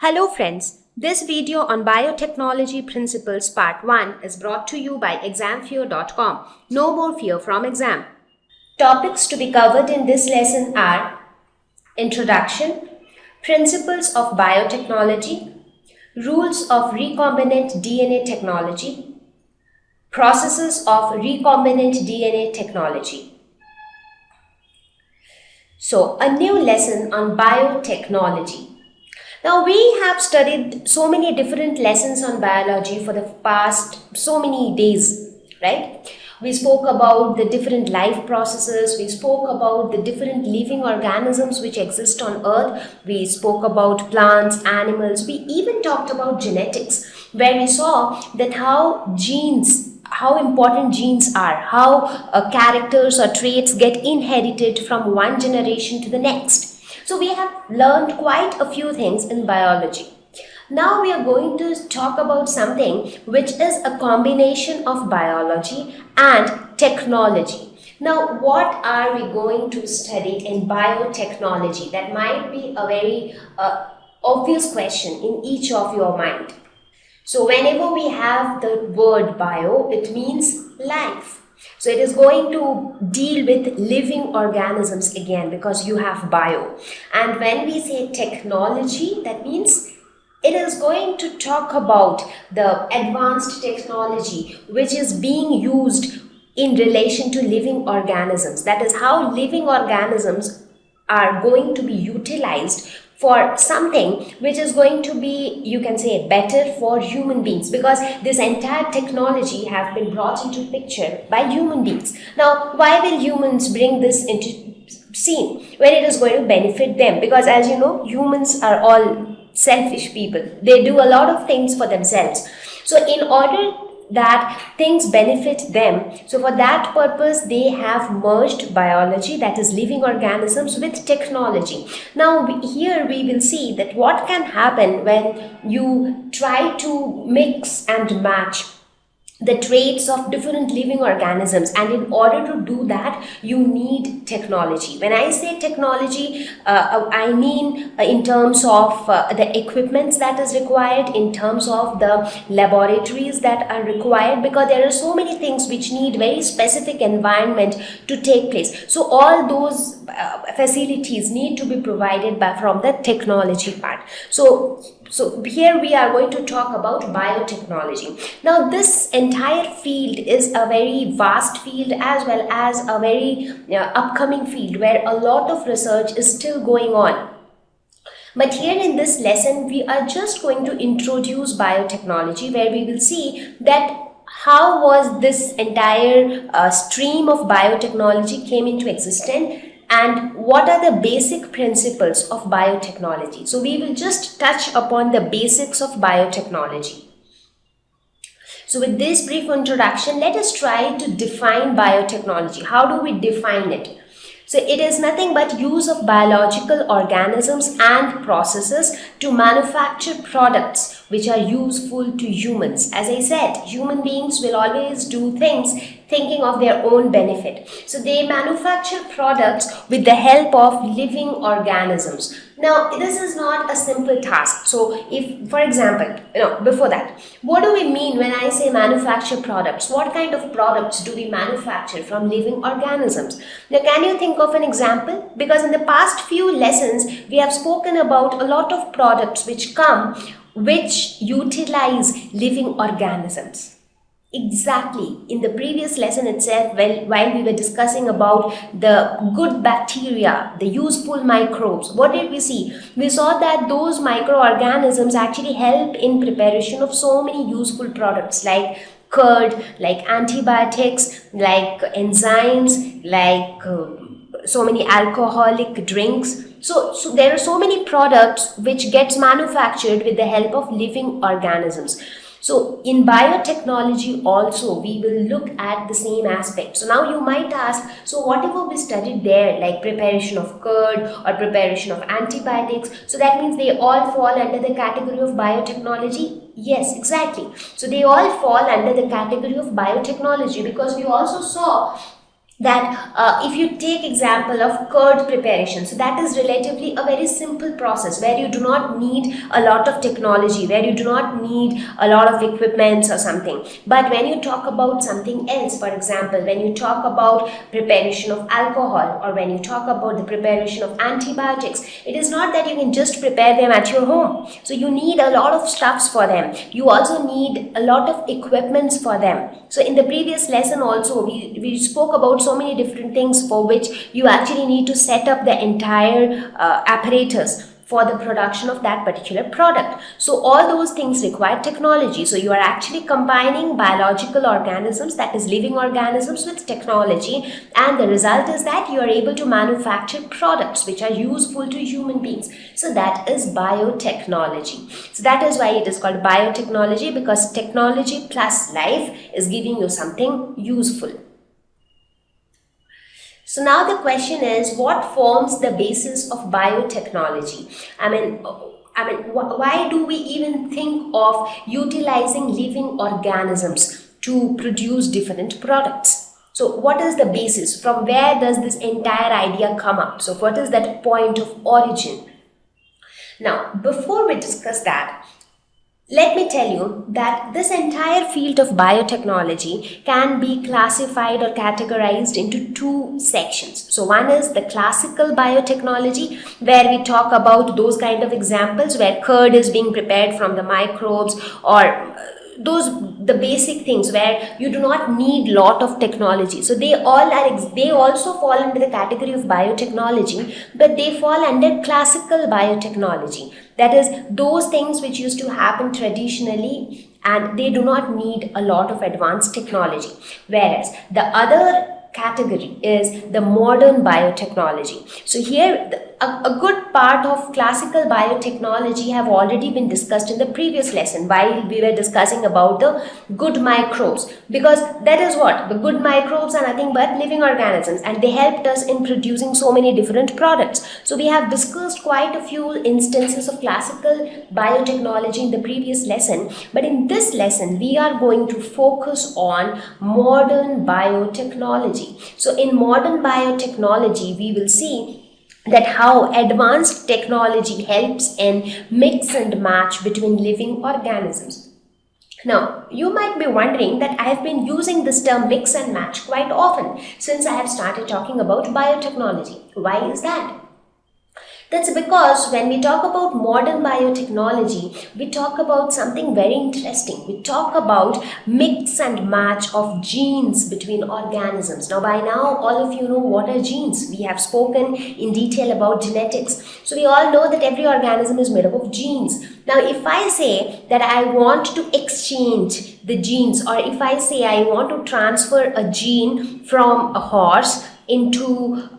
Hello friends, this video on Biotechnology Principles Part 1 is brought to you by examfear.com. No more fear from exam. Topics to be covered in this lesson are Introduction, Principles of Biotechnology, Rules of Recombinant DNA Technology, Processes of Recombinant DNA Technology. So, a new lesson on biotechnology. Now, we have studied so many different lessons on biology for the past so many days, right? We spoke about the different life processes. We spoke about the different living organisms which exist on Earth. We spoke about plants, animals. We even talked about genetics, where we saw that how important genes are, how characters or traits get inherited from one generation to the next. So we have learned quite a few things in biology. Now we are going to talk about something which is a combination of biology and technology. Now, what are we going to study in biotechnology? That might be a very obvious question in each of your mind. So whenever we have the word bio, it means life. So it is going to deal with living organisms again because you have bio. And when we say technology, that means it is going to talk about the advanced technology which is being used in relation to living organisms. That is how living organisms are going to be utilized for something which is going to be, you can say, better for human beings, because this entire technology have been brought into picture by human beings. Now, why will humans bring this into scene when it is going to benefit them? Because as you know, humans are all selfish people. They do a lot of things for themselves. So in order that things benefit them, so for that purpose they have merged biology, that is living organisms, with technology. Now here we will see that what can happen when you try to mix and match the traits of different living organisms, and in order to do that you need technology. When I say technology, I mean in terms of the equipments that is required, in terms of the laboratories that are required, because there are so many things which need very specific environment to take place. So all those facilities need to be provided from the technology part. So here we are going to talk about biotechnology. Now this entire field is a very vast field as well as a very upcoming field where a lot of research is still going on. But here in this lesson, we are just going to introduce biotechnology, where we will see that how was this entire stream of biotechnology came into existence, and what are the basic principles of biotechnology. So we will just touch upon the basics of biotechnology. So with this brief introduction, let us try to define biotechnology. How do we define it? So it is nothing but use of biological organisms and processes to manufacture products which are useful to humans. As I said, human beings will always do things thinking of their own benefit. So they manufacture products with the help of living organisms. Now, this is not a simple task. So if, for example, before that, what do we mean when I say manufacture products? What kind of products do we manufacture from living organisms? Now, can you think of an example? Because in the past few lessons, we have spoken about a lot of products which utilize living organisms. Exactly. In the previous lesson itself, while we were discussing about the good bacteria, the useful microbes, what did we see? We saw that those microorganisms actually help in preparation of so many useful products like curd, like antibiotics, like enzymes, like so many alcoholic drinks. So there are so many products which gets manufactured with the help of living organisms. So in biotechnology also, we will look at the same aspect. So now you might ask, so whatever we studied there, like preparation of curd or preparation of antibiotics, so that means they all fall under the category of biotechnology? Yes, exactly. So they all fall under the category of biotechnology, because we also saw that if you take example of curd preparation, so that is relatively a very simple process where you do not need a lot of technology, where you do not need a lot of equipments or something. But when you talk about something else, for example, when you talk about preparation of alcohol, or when you talk about the preparation of antibiotics, it is not that you can just prepare them at your home. So you need a lot of stuffs for them. You also need a lot of equipments for them. So in the previous lesson also, we spoke about so many different things for which you actually need to set up the entire apparatus for the production of that particular product. So all those things require technology. So you are actually combining biological organisms, that is living organisms, with technology, and the result is that you are able to manufacture products which are useful to human beings. So that is biotechnology. So that is why it is called biotechnology, because technology plus life is giving you something useful. So now the question is, what forms the basis of biotechnology? I mean, why do we even think of utilizing living organisms to produce different products? So what is the basis? From where does this entire idea come up? So what is that point of origin? Now, before we discuss that, let me tell you that this entire field of biotechnology can be classified or categorized into two sections. So one is the classical biotechnology, where we talk about those kind of examples where curd is being prepared from the microbes, or the basic things where you do not need lot of technology. So they also fall under the category of biotechnology, but they fall under classical biotechnology. That is, those things which used to happen traditionally, and they do not need a lot of advanced technology. Whereas the other category is the modern biotechnology. So here a good part of classical biotechnology have already been discussed in the previous lesson while we were discussing about the good microbes, because that is what the good microbes are nothing but living organisms, and they helped us in producing so many different products. So we have discussed quite a few instances of classical biotechnology in the previous lesson, but in this lesson we are going to focus on modern biotechnology. So in modern biotechnology, we will see that how advanced technology helps in mix and match between living organisms. Now, you might be wondering that I have been using this term mix and match quite often since I have started talking about biotechnology. Why is that? That's because when we talk about modern biotechnology, we talk about something very interesting. We talk about mix and match of genes between organisms. Now, by now, all of you know what are genes. We have spoken in detail about genetics. So, we all know that every organism is made up of genes. Now, if I say that I want to exchange the genes, or if I say I want to transfer a gene from a horse into,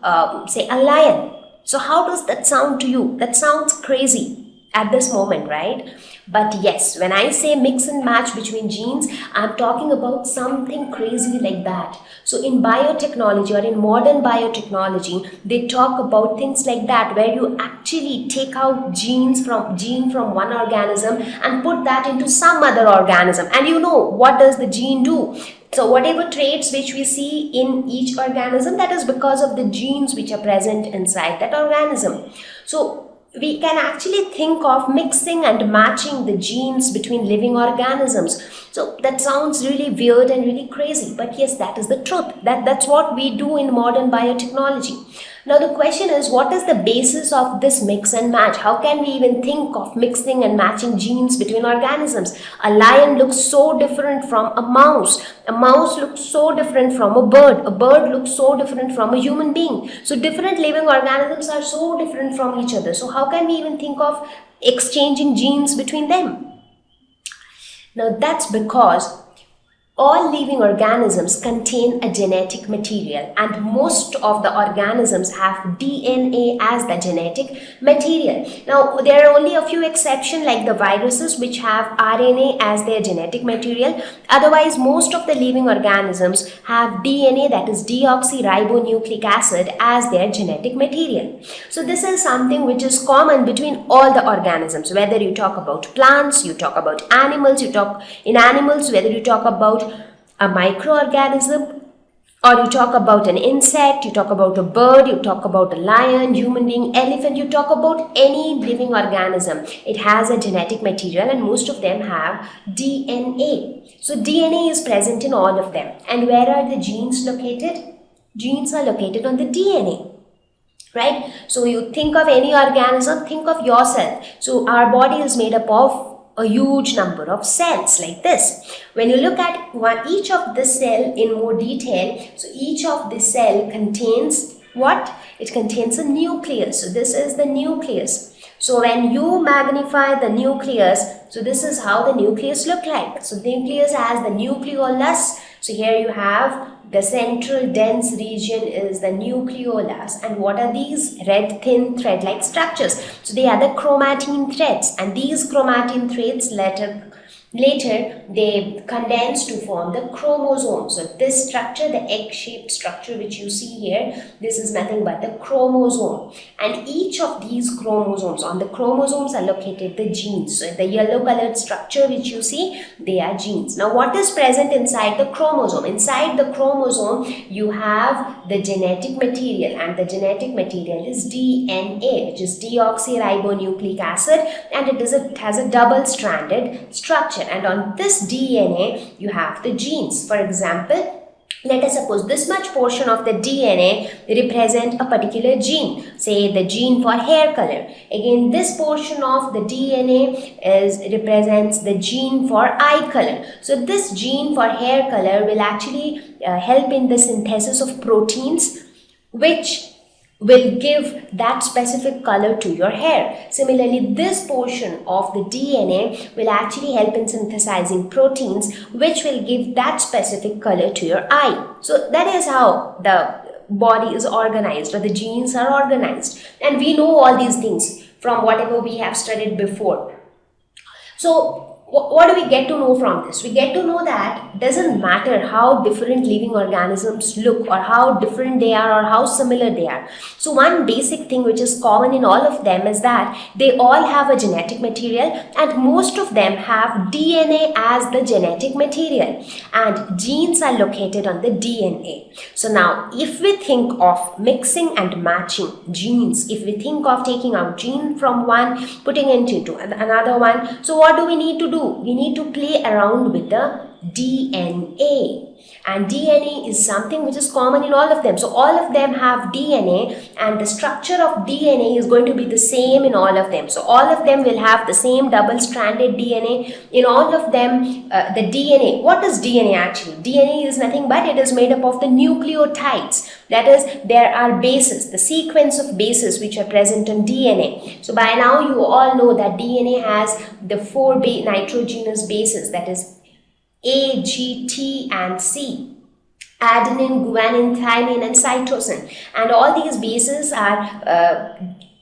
say, a lion, so how does that sound to you? That sounds crazy at this moment, right? But yes, when I say mix and match between genes, I'm talking about something crazy like that. So in biotechnology, or in modern biotechnology, they talk about things like that, where you actually take out gene from one organism and put that into some other organism. And you know, what does the gene do? So whatever traits which we see in each organism, that is because of the genes which are present inside that organism. So we can actually think of mixing and matching the genes between living organisms. So that sounds really weird and really crazy, but yes, that is the truth. That's what we do in modern biotechnology. Now the question is, what is the basis of this mix and match? How can we even think of mixing and matching genes between organisms? A lion looks so different from a mouse. A mouse looks so different from a bird. A bird looks so different from a human being. So different living organisms are so different from each other. So how can we even think of exchanging genes between them? Now that's because all living organisms contain a genetic material, and most of the organisms have DNA as the genetic material. Now, there are only a few exceptions, like the viruses, which have RNA as their genetic material. Otherwise, most of the living organisms have DNA, that is deoxyribonucleic acid, as their genetic material. So this is something which is common between all the organisms, whether you talk about plants, you talk about animals, whether you talk about a microorganism, or you talk about an insect, you talk about a bird, you talk about a lion, human being, elephant, you talk about any living organism. It has a genetic material and most of them have DNA. So DNA is present in all of them. And where are the genes located? Genes are located on the DNA. Right? So you think of any organism, think of yourself. So our body is made up of a huge number of cells like this. When you look at each of the cell in more detail, so each of the cell contains what? It contains a nucleus. So this is the nucleus. So when you magnify the nucleus, so this is how the nucleus look like. So the nucleus has the nucleolus. So here you have the central dense region is the nucleolus. And what are these? Red thin thread-like structures. So they are the chromatin threads. And these chromatin threads later they condense to form the chromosome. So this structure, the egg-shaped structure which you see here, this is nothing but the chromosome. And each of these chromosomes, on the chromosomes are located the genes. So the yellow colored structure which you see, they are genes. Now what is present inside the chromosome? Inside the chromosome, you have the genetic material, and the genetic material is DNA, which is deoxyribonucleic acid, and it has a double-stranded structure. And on this DNA, you have the genes. For example, let us suppose this much portion of the DNA represent a particular gene, say the gene for hair color. Again, this portion of the DNA represents the gene for eye color. So this gene for hair color will actually help in the synthesis of proteins, which will give that specific color to your hair. Similarly, this portion of the DNA will actually help in synthesizing proteins, which will give that specific color to your eye. So that is how the body is organized, or the genes are organized. And we know all these things from whatever we have studied before. So what do we get to know from this? We get to know that it doesn't matter how different living organisms look, or how different they are, or how similar they are. So one basic thing which is common in all of them is that they all have a genetic material, and most of them have DNA as the genetic material, and genes are located on the DNA. So now if we think of mixing and matching genes, if we think of taking out gene from one, putting it into another one, so what do we need to do? We need to play around with the DNA. And DNA is something which is common in all of them. So all of them have DNA, and the structure of DNA is going to be the same in all of them. So all of them will have the same double-stranded DNA. In all of them, the DNA, what is DNA actually? DNA is nothing but it is made up of the nucleotides. That is, there are bases, the sequence of bases which are present on DNA. So by now you all know that DNA has the 4 nitrogenous bases, that is A, G, T and C. Adenine, guanine, thymine and cytosine. And all these bases are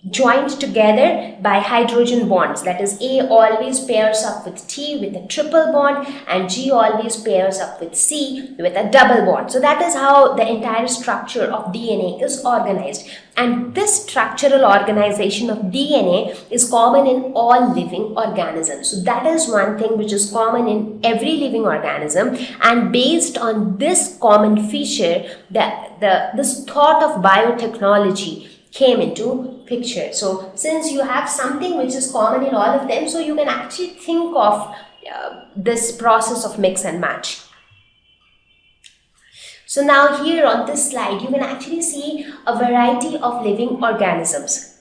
joined together by hydrogen bonds. That is, A always pairs up with T with a triple bond, and G always pairs up with C with a double bond. So that is how the entire structure of DNA is organized. And this structural organization of DNA is common in all living organisms. So that is one thing which is common in every living organism, and based on this common feature, this thought of biotechnology came into picture. So since you have something which is common in all of them, so you can actually think of this process of mix and match. So now here on this slide, you can actually see a variety of living organisms.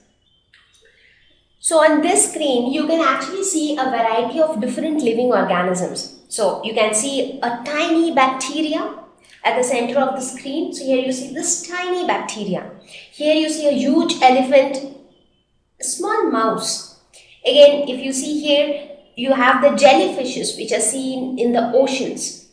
So on this screen, you can actually see a variety of different living organisms. So you can see a tiny bacteria at the center of the screen. So here you see this tiny bacteria. Here you see a huge elephant, a small mouse. Again, if you see here, you have the jellyfishes which are seen in the oceans.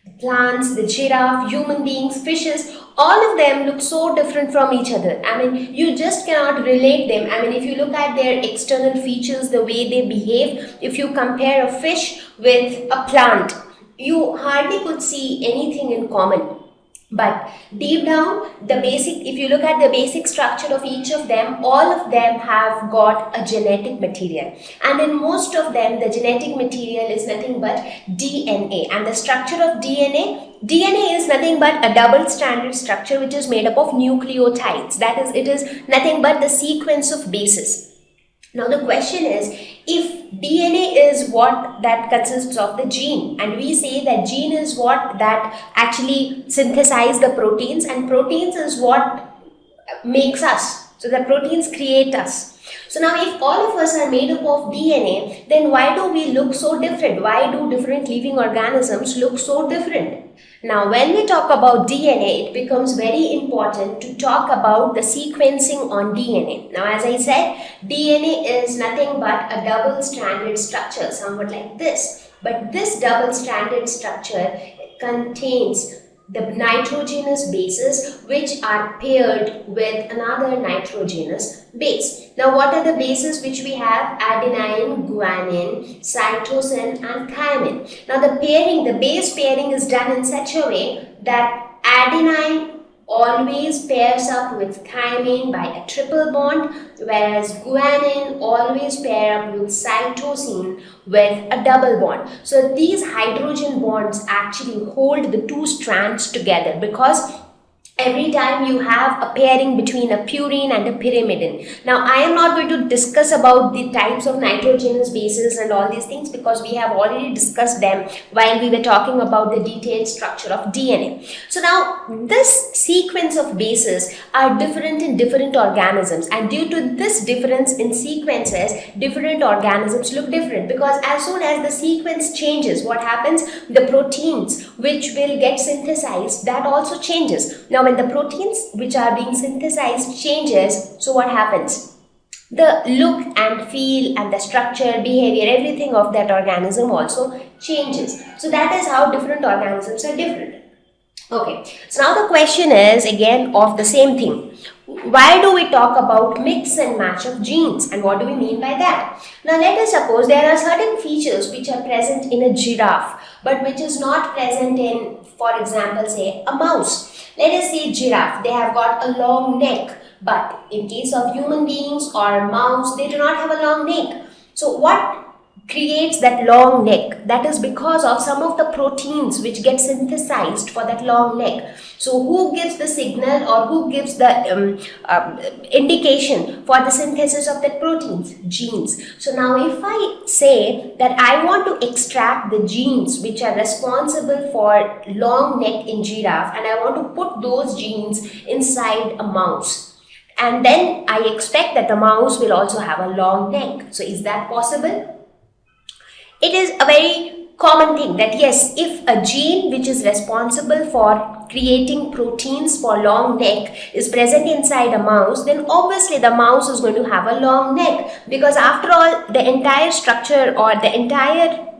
The plants, the giraffe, human beings, fishes, all of them look so different from each other. I mean, you just cannot relate them. I mean, if you look at their external features, the way they behave, if you compare a fish with a plant, you hardly could see anything in common. But deep down, if you look at the basic structure of each of them, all of them have got a genetic material. And in most of them, the genetic material is nothing but DNA. And the structure of DNA is nothing but a double-stranded structure which is made up of nucleotides. That is, it is nothing but the sequence of bases. Now the question is, if DNA is what that consists of the gene, and we say that gene is what that actually synthesize the proteins, and proteins is what makes us. So the proteins create us. So now if all of us are made up of DNA, then why do we look so different? Why do different living organisms look so different? Now, when we talk about DNA, it becomes very important to talk about the sequencing on DNA. Now, as I said, DNA is nothing but a double-stranded structure, somewhat like this. But this double-stranded structure contains the nitrogenous bases which are paired with another nitrogenous base. Now, what are the bases which we have? Adenine, guanine, cytosine and thymine. Now, the base pairing is done in such a way that adenine always pairs up with thymine by a triple bond, whereas guanine always pair up with cytosine with a double bond. So these hydrogen bonds actually hold the two strands together, because every time you have a pairing between a purine and a pyrimidine. Now, I am not going to discuss about the types of nitrogenous bases and all these things, because we have already discussed them while we were talking about the detailed structure of DNA. So now, this sequence of bases are different in different organisms, and due to this difference in sequences, different organisms look different, because as soon as the sequence changes, what happens? The proteins which will get synthesized, that also changes. Now, when the proteins which are being synthesized changes, so what happens? The look and feel and the structure, behavior, everything of that organism also changes. So that is how different organisms are different. Okay, so now the question is again of the same thing. Why do we talk about mix and match of genes, and what do we mean by that? Now let us suppose there are certain features which are present in a giraffe but which is not present in, for example, say a mouse. Let us say giraffe, they have got a long neck, but in case of human beings or mouse, they do not have a long neck. So what creates that long neck? That is because of some of the proteins which get synthesized for that long neck. So who gives the signal, or who gives the indication for the synthesis of that proteins? Genes. So now if I say that I want to extract the genes which are responsible for long neck in giraffe, and I want to put those genes inside a mouse, and then I expect that the mouse will also have a long neck. So is that possible? It is a very common thing that yes, if a gene which is responsible for creating proteins for long neck is present inside a mouse, then obviously the mouse is going to have a long neck, because after all, the entire structure or the entire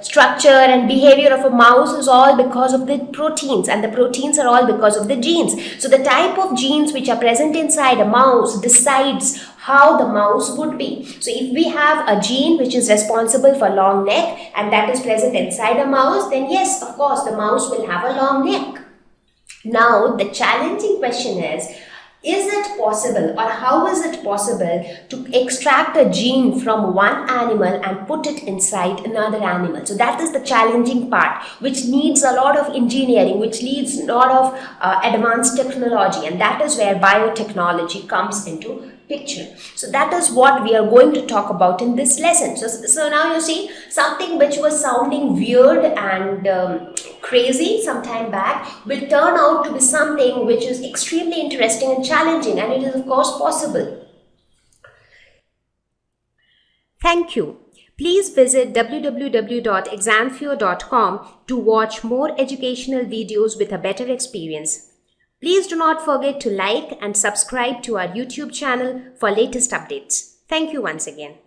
structure and behavior of a mouse is all because of the proteins, and the proteins are all because of the genes. So the type of genes which are present inside a mouse decides how the mouse would be. So if we have a gene which is responsible for long neck and that is present inside a mouse, then yes, of course, the mouse will have a long neck. Now the challenging question is it possible, or how is it possible to extract a gene from one animal and put it inside another animal? So that is the challenging part, which needs a lot of engineering, which needs a lot of advanced technology, and that is where biotechnology comes into picture. So that is what we are going to talk about in this lesson. So now you see, something which was sounding weird and crazy some time back will turn out to be something which is extremely interesting and challenging, and it is of course possible. Thank you. Please visit www.examfeo.com to watch more educational videos with a better experience. Please do not forget to like and subscribe to our YouTube channel for latest updates. Thank you once again.